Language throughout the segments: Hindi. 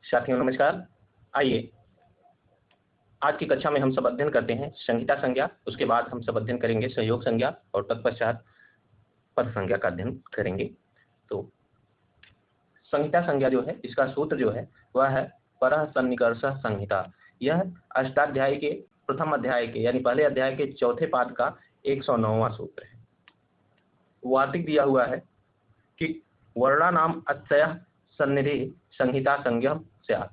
साथियों नमस्कार। आइए आज की कक्षा में हम सब अध्ययन करते हैं संहिता संज्ञा। उसके बाद हम सब अध्ययन करेंगे संयोग संज्ञा और तत्पश्चात पद संज्ञा का अध्ययन करेंगे। तो संहिता संज्ञा जो है, इसका सूत्र जो है वह है परः सन्निकर्ष संहिता। यह अष्टाध्यायी के प्रथम अध्याय के यानी पहले अध्याय के चौथे पाद का 109वां सूत्र है। वार्तिक दिया हुआ है कि वर्णानाम अत्ययः सन्निधि संहिता संज्ञः स्यात्।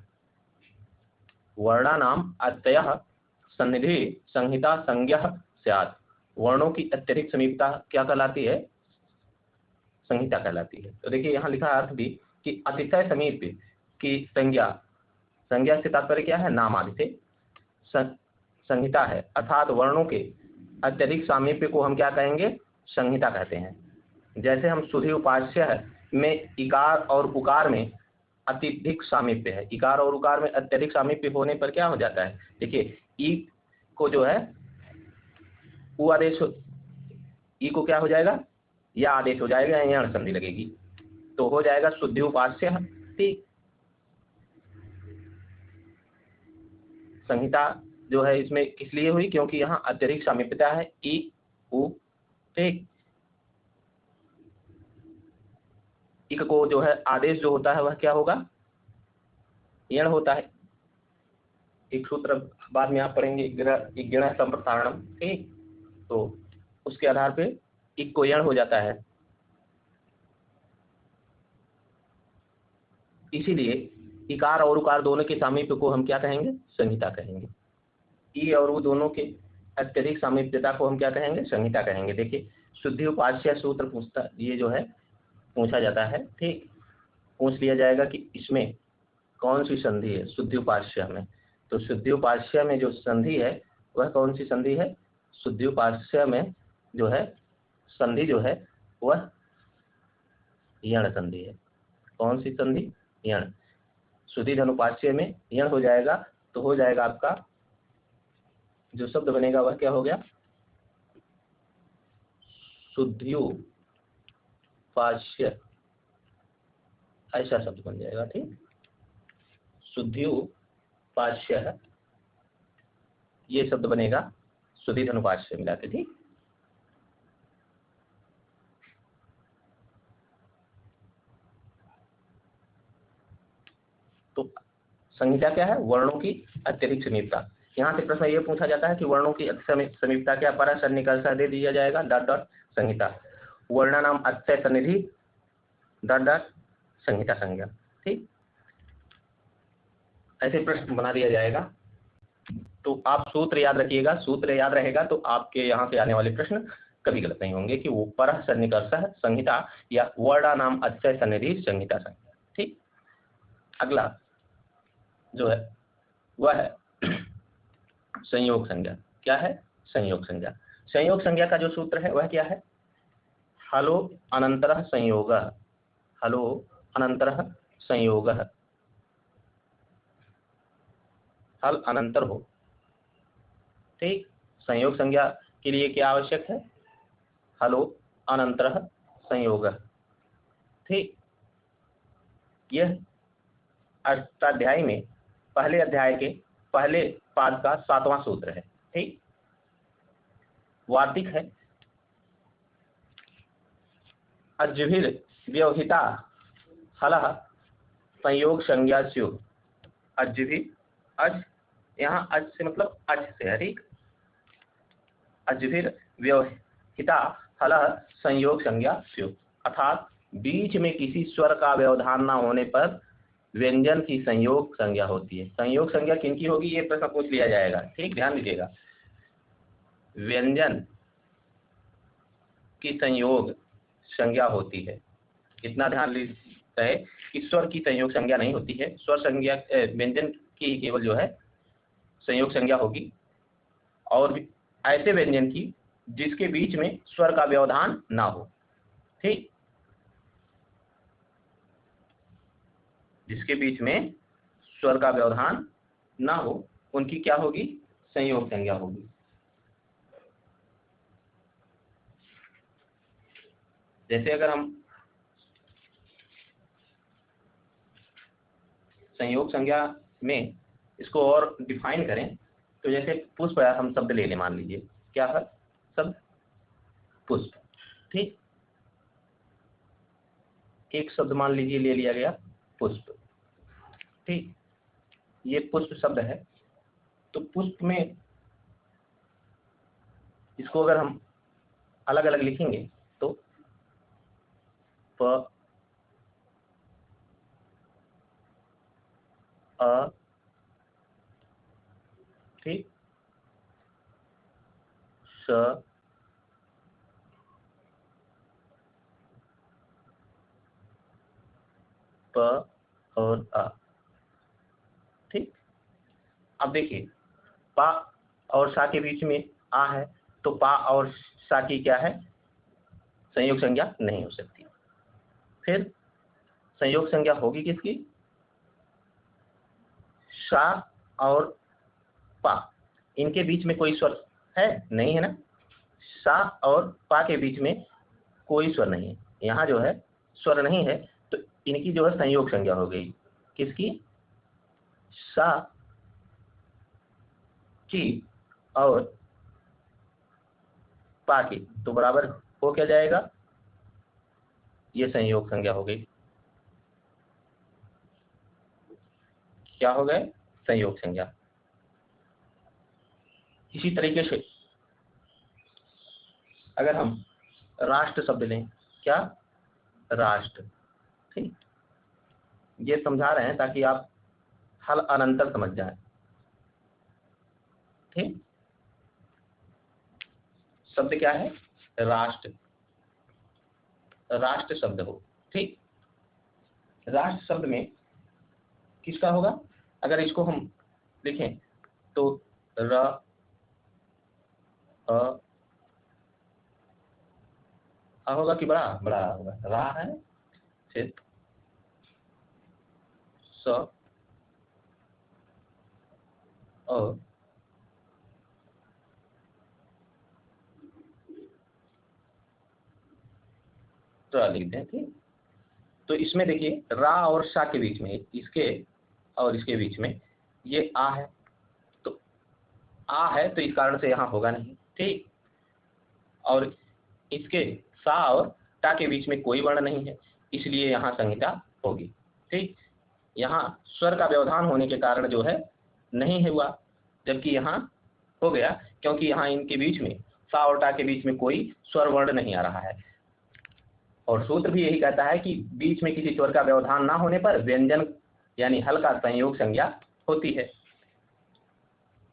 वर्णानाम अत्ययः सन्निधि संहिता संज्ञः स्यात्। वर्णों की अत्यधिक समीपता क्या कहलाती है? संहिता कहलाती है। तो देखिए यहाँ लिखा अर्थ भी कि अतिशय समीप की संज्ञा, संज्ञा से तात्पर्य क्या है? नाम आदि से संहिता है, अर्थात वर्णों के अत्यधिक सामीप्य को हम क्या कहेंगे? संहिता कहते हैं। जैसे हम सुधि उपास्य में इकार और उकार में अत्यधिक सामीप्य है, इकार और उकार में अत्यधिक सामीप्य होने पर क्या हो जाता है? देखिए ई को जो है उ आदेश, ई को क्या हो जाएगा? या आदेश हो जाएगा, यण संधि लगेगी तो हो जाएगा शुद्धि उपास्य। ठीक, संहिता जो है इसमें किस लिए हुई? क्योंकि यहाँ अत्यधिक सामीप्यता है ई उ। ठीक, इक को जो है आदेश जो होता है वह क्या होगा? यण होता है। एक सूत्र बाद में आप पढ़ेंगे, इग्गण संप्रसारणम। ठीक, तो उसके आधार पे इक को यण हो जाता है। इसीलिए इकार और उकार दोनों के सामीप्य को हम क्या कहेंगे? संहिता कहेंगे। ई और उ दोनों के अत्यधिक सामीप्यता को हम क्या कहेंगे? संहिता कहेंगे। देखिए शुद्धि उपास्य सूत्र पूछता, ये जो है पूछा जाता है। ठीक, पूछ लिया जाएगा कि इसमें कौन सी संधि है शुद्धि उपास्य में। तो शुद्धि उपास्य में जो संधि है वह कौन सी संधि है? शुद्धि उपास्य में जो है संधि जो है वह यण संधि है। कौन सी संधि? यण। शुद्धि धनुपास्य में यण हो जाएगा तो हो जाएगा आपका जो शब्द बनेगा वह क्या हो गया? शुद्ध्युपास्य, ऐसा शब्द बन जाएगा। ठीक, शुद्ध्युपास्य ये शब्द बनेगा शुद्धि धनुपास्य मिलाते। ठीक, तो संहिता क्या है? वर्णों की अत्यधिक समीपता। यहाँ से प्रश्न ये पूछा जाता है कि वर्णों की समीपता क्या? परः सन्निकर्ष दे दिया जाएगा डॉट डॉट संहिता। वर्णानाम अत्यय सन्निधि डॉट डॉट संहिता संज्ञा। ठीक, ऐसे प्रश्न बना दिया जाएगा। तो आप सूत्र याद रखिएगा, सूत्र याद रहेगा तो आपके यहाँ से आने वाले प्रश्न कभी गलत नहीं होंगे कि वो परः सन्निकर्ष संहिता या वर्णानाम अत्यय सन्निधि संहिता संज्ञा। ठीक, अगला जो है वह है संयोग संज्ञा। क्या है? संयोग संज्ञा। संयोग संज्ञा का जो सूत्र है वह क्या है? हलो अनंतरः संयोगः। हलो अनंतरः संयोगः। हल अनंतर हो। ठीक, संयोग संज्ञा के लिए क्या आवश्यक है? हलो अनंतरः संयोगः। ठीक, यह अष्टाध्यायी में पहले अध्याय के पहले पाद का 7वां सूत्र है। ठीक, वार्तिक है अज्भिर व्यवहिता हलः संयोग संज्ञा स्युः। अज्भिर, अज यहाँ अज से मतलब अज से है। ठीक, अज्भिर व्यवहिता हलः संयोग संज्ञा स्युः, अर्थात बीच में किसी स्वर का व्यवधान न होने पर व्यंजन की संयोग संज्ञा होती है। संयोग संज्ञा किनकी होगी? ये प्रश्न पूछ लिया जाएगा। ठीक, ध्यान दीजिएगा, व्यंजन की संयोग संज्ञा होती है। इतना ध्यान रहे कि स्वर की संयोग संज्ञा नहीं होती है। स्वर संज्ञा व्यंजन की केवल जो है संयोग संज्ञा होगी, और ऐसे व्यंजन की जिसके बीच में स्वर का व्यवधान ना हो। ठीक, जिसके बीच में स्वर का व्यवधान ना हो उनकी क्या होगी? संयोग संज्ञा होगी। जैसे अगर हम संयोग संज्ञा में इसको और डिफाइन करें तो जैसे पुष्प हम शब्द ले लें, मान लीजिए क्या है शब्द पुष्प, ठीक। एक शब्द मान लीजिए ले लिया गया पुष्प, ठीक। ये पुष्प शब्द है। तो पुष्प में इसको अगर हम अलग अलग लिखेंगे तो प अ, ठीक, स, प और अ, ठीक। अब देखिए पा और सा के बीच में आ है, तो पा और सा की क्या है, संयोग संज्ञा नहीं हो सकती। फिर संयोग संज्ञा होगी किसकी, सा और पा, इनके बीच में कोई स्वर है नहीं, है ना। सा और पा के बीच में कोई स्वर नहीं है, यहाँ जो है स्वर नहीं है, तो इनकी जो है संयोग संज्ञा हो गई किसकी, सा की और पा की, तो बराबर हो क्या जाएगा, ये संयोग संज्ञा हो गई। क्या हो गए, संयोग संज्ञा। इसी तरीके से अगर हम राष्ट्र शब्द लें, क्या, राष्ट्र, ठीक। ये समझा रहे हैं ताकि आप हल अनंतर समझ जाए, ठीक। शब्द क्या है, राष्ट्र, राष्ट्र शब्द हो, ठीक। राष्ट्र शब्द में किसका होगा, अगर इसको हम लिखें तो र होगा कि बड़ा बड़ा होगा, रा है, फिर स और रा लिख दें, ठीक। तो इसमें देखिए रा और सा के बीच में, इसके और इसके बीच में ये आ है, तो आ है तो इस कारण से यहाँ होगा नहीं, ठीक। और इसके सा और टा के बीच में कोई वर्ण नहीं है, इसलिए यहाँ संहिता होगी, ठीक। यहाँ स्वर का व्यवधान होने के कारण जो है नहीं हुआ, जबकि यहाँ हो गया, क्योंकि यहाँ इनके बीच में सा और टा के बीच में कोई स्वर वर्ण नहीं आ रहा है। और सूत्र भी यही कहता है कि बीच में किसी स्वर का व्यवधान ना होने पर व्यंजन यानी हल का संयोग संज्ञा होती है।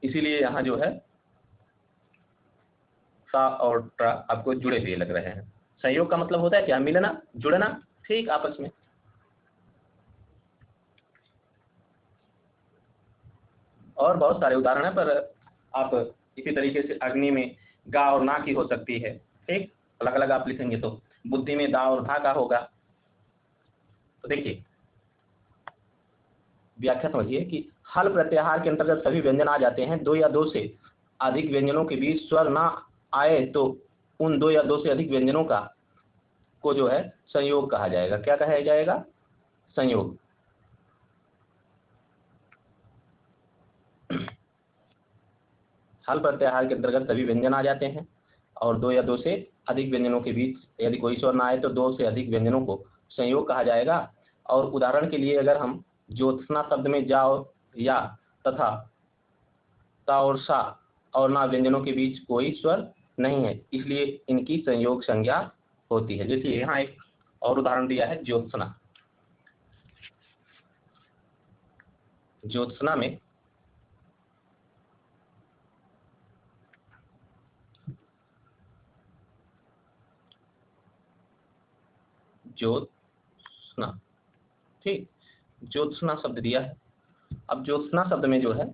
इसीलिए यहाँ जो है सा और टा आपको जुड़े हुए लग रहे हैं। संयोग का मतलब होता है क्या, मिलना, जुड़ना, ठीक, आपस में। और बहुत सारे उदाहरण है, पर आप इसी तरीके से अग्नि में गा और ना की हो सकती है, ठीक। अलग अलग आप लिखेंगे तो बुद्धि में दा और धा का होगा। तो देखिए व्याख्या समझिए कि हल प्रत्याहार के अंतर्गत सभी व्यंजन आ जाते हैं। दो या दो से अधिक व्यंजनों के बीच स्वर ना आए तो उन दो या दो से अधिक व्यंजनों का को जो है संयोग कहा जाएगा। क्या कहा जाएगा, संयोग। हल प्रत्याहार के अंतर्गत सभी व्यंजन आ जाते हैं और दो या दो से अधिक व्यंजनों के बीच यदि कोई स्वर ना आए तो दो से अधिक व्यंजनों को संयोग कहा जाएगा। और उदाहरण के लिए अगर हम ज्योत्सना शब्द में जाओ या तथा ता और सा और ना व्यंजनों के बीच कोई स्वर नहीं है, इसलिए इनकी संयोग संज्ञा होती है। देखिए यहाँ एक और उदाहरण दिया है, ज्योत्सना। ज्योत्सना में ज्योत्सना, ठीक, ज्योत्सना शब्द दिया है। अब ज्योत्सना शब्द में जो है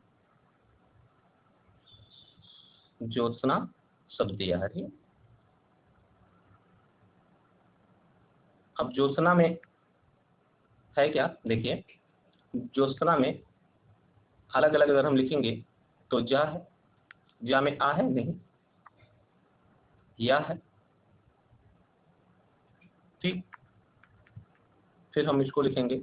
ज्योत्सना शब्द दिया है, ठीक। अब ज्योत्सना में है क्या, देखिए ज्योत्सना में अलग अलग अगर हम लिखेंगे तो जा है, जा में आ है नहीं, या है, ठीक। फिर हम इसको लिखेंगे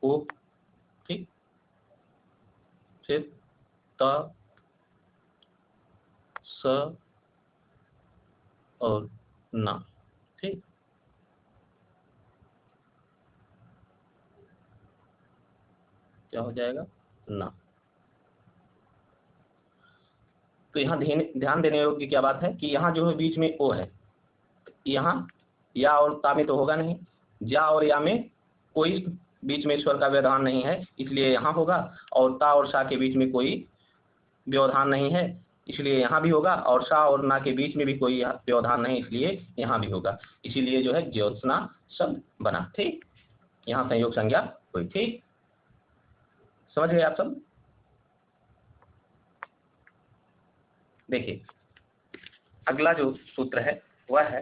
ओ, ठीक, फिर त, स और ना, ठीक। क्या हो जाएगा? ना। तो यहाँ ध्यान देने योग्य क्या बात है कि यहाँ जो है बीच में ओ है, यहाँ या और ता में तो होगा नहीं, जा और या में कोई बीच में स्वर का व्यवधान नहीं है, इसलिए यहाँ होगा। और ता और सा के बीच में कोई व्यवधान नहीं है, इसलिए यहाँ भी होगा। और सा और ना के बीच में भी कोई व्यवधान नहीं, इसलिए यहाँ भी होगा। इसीलिए जो है ज्योत्सना शब्द बना, ठीक। यहाँ संयोग संज्ञा हुई, ठीक। समझ गए आप सब? देखिए अगला जो सूत्र है वह है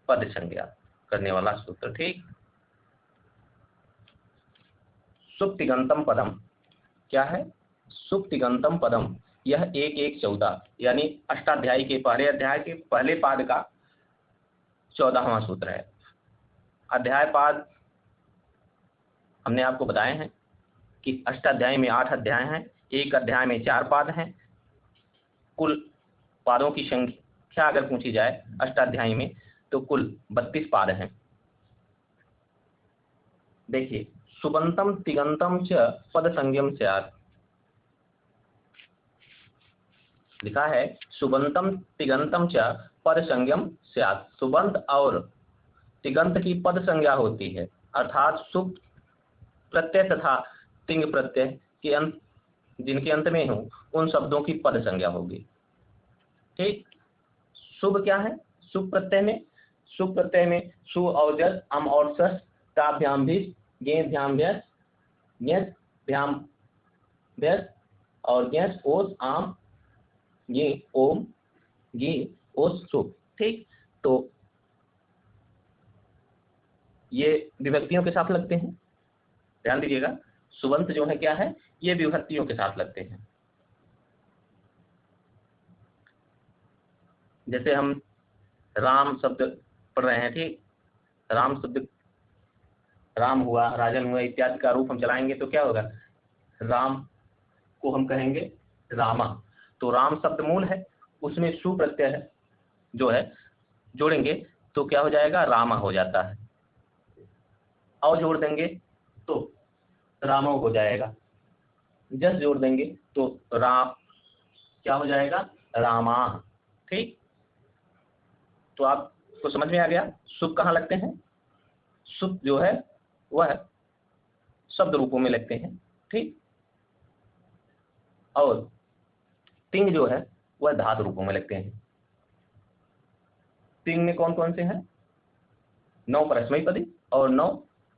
पद संज्ञा करने वाला सूत्र, ठीक। सुप्तिगंतम पदम, क्या है? सुप्तिगंतम पदम। यह 1-1-14 यानी अष्टाध्यायी के पहले अध्याय के पहले पाद का 14वां सूत्र है। अध्याय पाद हमने आपको बताए हैं कि अष्टाध्यायी में 8 अध्याय हैं, एक अध्याय में 4 पाद हैं। कुल पादों की संख्या अगर पूछी जाए अष्टाध्यायी में तो कुल 32 पाद हैं। देखिए सुबंतम तिगंतम च पद संज्ञम स्यात्, लिखा है सुबंतम तिगंतम च पद संज्ञम स्यात्। सुबंत और तिगंत की पद संज्ञा होती है, अर्थात सुप प्रत्यय तथा तिंग प्रत्यय के अंत जिनके अंत में हो उन शब्दों की पद संज्ञा होगी, ठीक। शुभ क्या है? शुभ प्रत्यय में, शुभ प्रत्यय में सु और जस, अम और सस, ताभ्याम भी, गे भ्याम व्यस, ज्ञस भ्याम व्यस और ज्ञस ओस आम, ये ओम, ये ओस शुभ, ठीक। तो ये विभक्तियों के साथ लगते हैं, ध्यान दीजिएगा। सुबंत जो है क्या है? ये विभक्तियों के साथ लगते हैं। जैसे हम राम शब्द पढ़ रहे हैं, ठीक। राम शब्द, राम हुआ, राजन हुआ इत्यादि का रूप हम चलाएंगे तो क्या होगा? राम को हम कहेंगे रामा। तो राम शब्द मूल है, उसमें सु प्रत्यय है जो है जोड़ेंगे तो क्या हो जाएगा? रामा हो जाता है। और जोड़ देंगे तो रामो हो जाएगा। जस जोड़ देंगे तो राम क्या हो जाएगा? रामा, ठीक। तो आपको समझ में आ गया सुप कहाँ लगते हैं? सुप जो है वह शब्द रूपों में लगते हैं, ठीक। और तिंग जो है वह धातु रूपों में लगते हैं। तिंग में कौन कौन से हैं? 9 परस्मैपदी और 9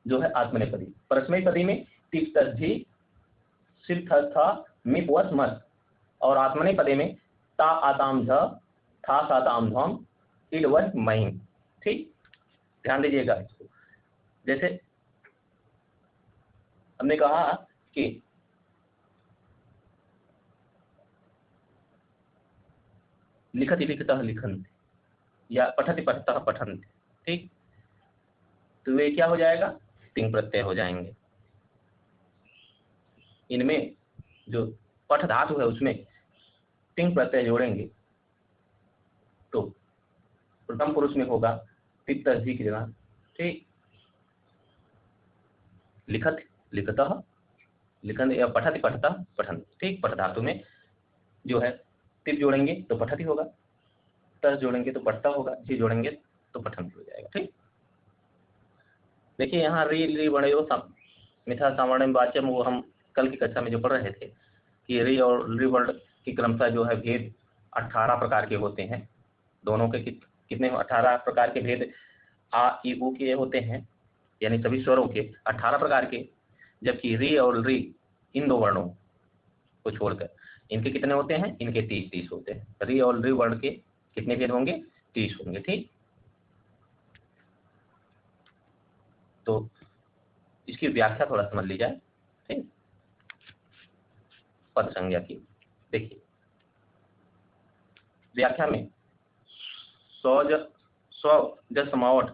जो है आत्मनेपदी। परस्मैपदी में टिप तद्धि सिर था मिप वस मस, और आत्मनेपदी में ता आताम ध था साताम धम इड वस महिम, ठीक। ध्यान दीजिएगा इसको। जैसे हमने कहा कि लिखति लिखतः लिखन्ति या पठति पठतः पठन्ति, ठीक। तो वे क्या हो जाएगा? तिंग प्रत्यय हो जाएंगे। इनमें जो पठ धातु है उसमें तिंग प्रत्यय जोड़ेंगे तो प्रथम पुरुष में होगा तिप तद्धि की जगह, ठीक। लिखत लिखतः लिखन या पठति पठतः पठन्ति, ठीक। पठ धातु में जो है तिप जोड़ेंगे तो पठति होगा, तस जोड़ेंगे तो पठता होगा, जी जोड़ेंगे तो पठन्ति हो जाएगा, ठीक। देखिए यहाँ री ली वणयो मिथा सावर्ण वाच्यम, वो हम कल की कक्षा में जो पढ़ रहे थे कि री और ली वर्ण की क्रमशः जो है भेद 18 प्रकार के होते हैं। दोनों के कितने 18 प्रकार के भेद आ ई उ के होते हैं, यानी सभी स्वरों के 18 प्रकार के। जबकि री और री इन 2 वर्णों को छोड़कर इनके कितने होते हैं? इनके 30 होते हैं। री और री वर्ण के कितने भेद होंगे? 30 होंगे, ठीक। तो इसकी व्याख्या थोड़ा समझ ली जाए, ठीक। पद संज्ञा की देखिए व्याख्या में स्व जस समावट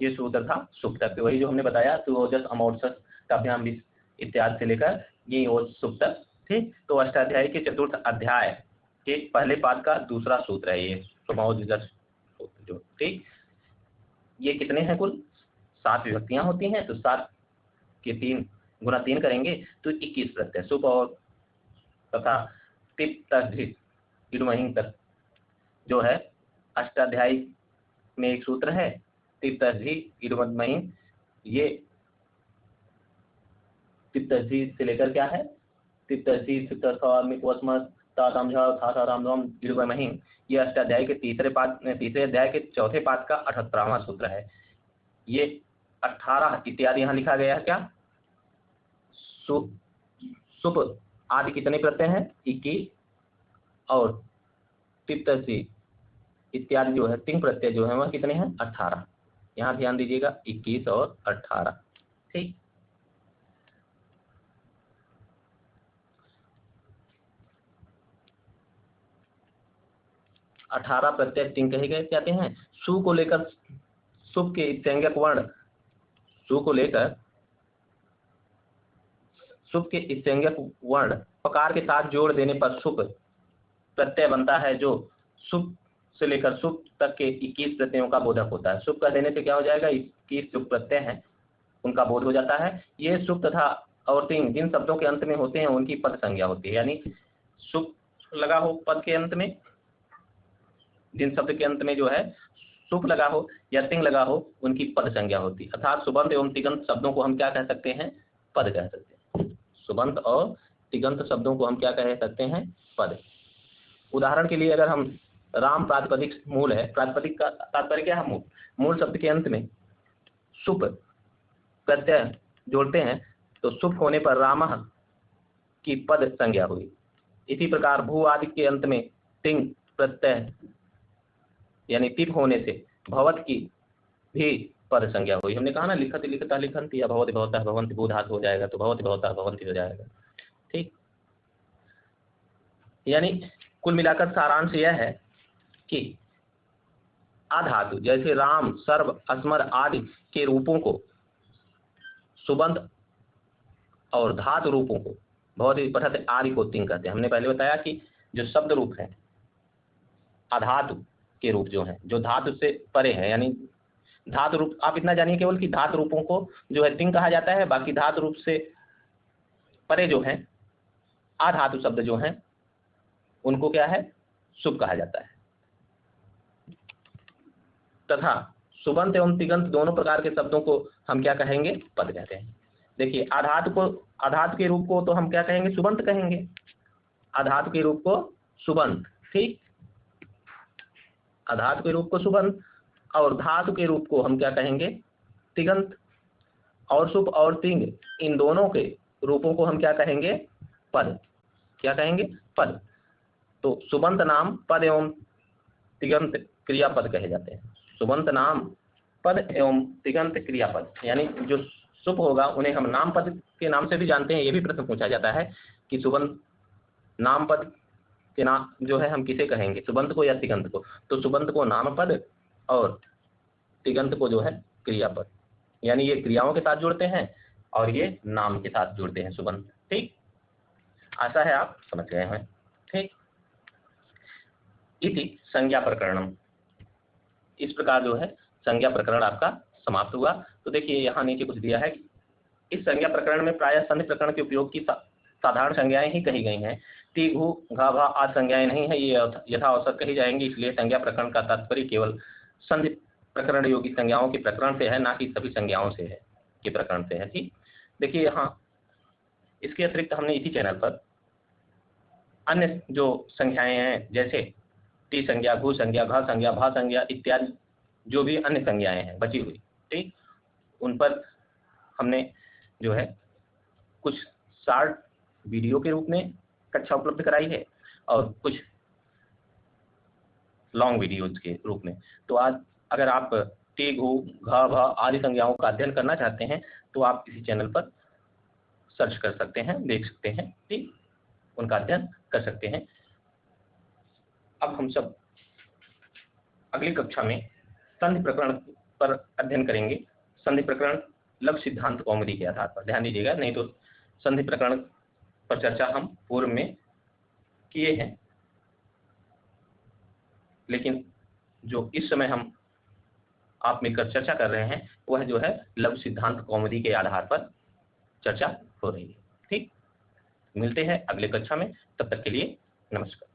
ये सूत्र था सुप तक, वही जो हमने बताया सुओजस अमोर्सस काव्याम इत्यादि से लेकर ये वो सुप तक। ठीक, तो अष्टाध्यायी के चतुर्थ अध्याय के पहले पाद का दूसरा सूत्र है ये सुमोजस सूत्र जो। ठीक, ये कितने हैं कुल 7 विभक्तियां होती हैं, तो 7 के 3 गुना 3 करेंगे तो 21 प्रत्यय सुप और तथा टिप तक इडमहिं तक जो है अष्टाध्यायी में एक सूत्र है टिप तक इडमहिं, ये टिप तक से लेकर क्या है टिप तक ये अष्टाध्यायी के तीसरे अध्याय के चौथे पाद का 78वां सूत्र है। ये 18 इत्यादि यहाँ लिखा गया है क्या, सुप आदि कितने प्रत्यय हैं 21 और तिप्तसी इत्यादि जो है 3 प्रत्यय जो है वह कितने हैं 18। यहाँ ध्यान दीजिएगा 21 और 18। ठीक, अठारह प्रत्यय 3 कहे गए जाते हैं। सु को लेकर सुप के संज्ञक वर्ण सु को लेकर सुप के संज्ञक वर्ण पकार के साथ जोड़ देने पर सुप प्रत्यय बनता है, जो सुप से लेकर सुप तक के 21 प्रत्ययों का बोधक होता है। सुप का देने से क्या हो जाएगा 21 जो प्रत्यय हैं उनका बोध हो जाता है। ये सुप तथा और तिंग जिन शब्दों के अंत में होते हैं उनकी पद संज्ञा होती है, यानी सुप लगा हो पद के अंत में, जिन शब्द के अंत में जो है सुप लगा हो या तिंग लगा हो उनकी पद संज्ञा होती है। अर्थात सुबंत एवं तिगंत शब्दों को हम क्या कह सकते हैं पद कह सकते हैं। सुबंत और तिगंत शब्दों को हम क्या कह सकते हैं पद। उदाहरण के लिए अगर हम राम प्रातिपदिक मूल है, प्रातिपदिक का तात्पर्य क्या है मूल शब्द के अंत में सुप प्रत्यय जोड़ते हैं तो सुप होने पर रामः की पद संज्ञा हुई। इसी प्रकार भू आदि के अंत में तिंग प्रत्यय यानी तिप होने से भवत की भी पद संज्ञा हुई। हमने कहा ना लिखत लिखता लिखंती या भवति भवता भवंति भू धातु हो जाएगा तो भवति भवता भवंती हो जाएगा। ठीक, यानी कुल मिलाकर सारांश यह है कि आधातु जैसे राम सर्व अस्मर आदि के रूपों को सुबंत और धातु रूपों को भवति पठत आदि को तिंग कहते हैं। हमने पहले बताया कि जो शब्द रूप है अधातु के रूप जो हैं जो धातु से परे है, यानी धातु रूप आप इतना जानिए केवल कि धातु रूपों को जो है तिंग कहा जाता है, बाकी धातु रूप से परे जो है आधातु शब्द जो हैं उनको क्या है सुप कहा जाता है। तथा सुबंत एवं तिगंत दोनों प्रकार के शब्दों को हम क्या कहेंगे पद कहते हैं। देखिए आधातु के रूप को तो हम क्या कहेंगे सुबंत कहेंगे, आधातु के रूप को सुबंत। ठीक, अधातु के रूप को सुबंत और धातु के रूप को हम क्या कहेंगे तिगंत। और सुप और तिंग इन दोनों के रूपों को हम क्या कहेंगे पद। क्या कहेंगे पद। तो सुबंत नाम पद एवं तिगंत क्रियापद कहे जाते हैं। सुबंत नाम पद एवं तिगंत क्रियापद, यानी जो सुप होगा उन्हें हम नाम पद के नाम से भी जानते हैं। ये भी प्रश्न पूछा जाता है कि सुबंत नाम पद के नाम जो है हम किसे कहेंगे सुबंत को या तिगंत को। तो सुबंत को नाम पद और तिगंत को जो है क्रियापद, यानी ये क्रियाओं के साथ जुड़ते हैं और ये नाम के साथ जुड़ते हैं सुबंत। ठीक, आशा है आप समझ गए हैं। ठीक, इति संज्ञा प्रकरणम, इस प्रकार जो है संज्ञा प्रकरण आपका समाप्त हुआ। तो देखिए यहाँ नीचे कुछ दिया है कि इस संज्ञा प्रकरण में प्रायः संधि प्रकरण के उपयोग की साधारण संज्ञाएं ही कही गई हैं। टी घू घा भा आदि संज्ञाएं नहीं है, ये यथा अवसर कही जाएंगी। इसलिए संज्ञा प्रकरण का तात्पर्य केवल संधि प्रकरण योगी संज्ञाओं के प्रकरण से है, ना कि सभी संज्ञाओं से है के प्रकरण से है। ठीक, देखिए यहाँ इसके अतिरिक्त हमने इसी चैनल पर अन्य जो संख्याएं हैं जैसे टी संज्ञा घू संज्ञा घा संज्ञा भा संज्ञा इत्यादि जो भी अन्य संज्ञाएं हैं बची हुई, ठीक, उन पर हमने जो है कुछ शार्ट वीडियो के रूप में कक्षा उपलब्ध कराई है और कुछ लॉन्ग वीडियोज के रूप में। तो आज अगर आप टी घू घा भा आदि संज्ञाओं का अध्ययन करना चाहते हैं तो आप इसी चैनल पर सर्च कर सकते हैं, देख सकते हैं, ठीक, उनका अध्ययन कर सकते हैं। अब हम सब अगली कक्षा में संधि प्रकरण पर अध्ययन करेंगे संधि प्रकरण लघु सिद्धांत कौमुदी के आधार पर। ध्यान दीजिएगा, नहीं तो संधि प्रकरण पर चर्चा हम पूर्व में किए हैं, लेकिन जो इस समय हम आप मिलकर चर्चा कर रहे हैं वह जो है लघु सिद्धांत कौमुदी के आधार पर चर्चा हो रही है। ठीक, मिलते हैं अगले कक्षा में, तब तक के लिए नमस्कार।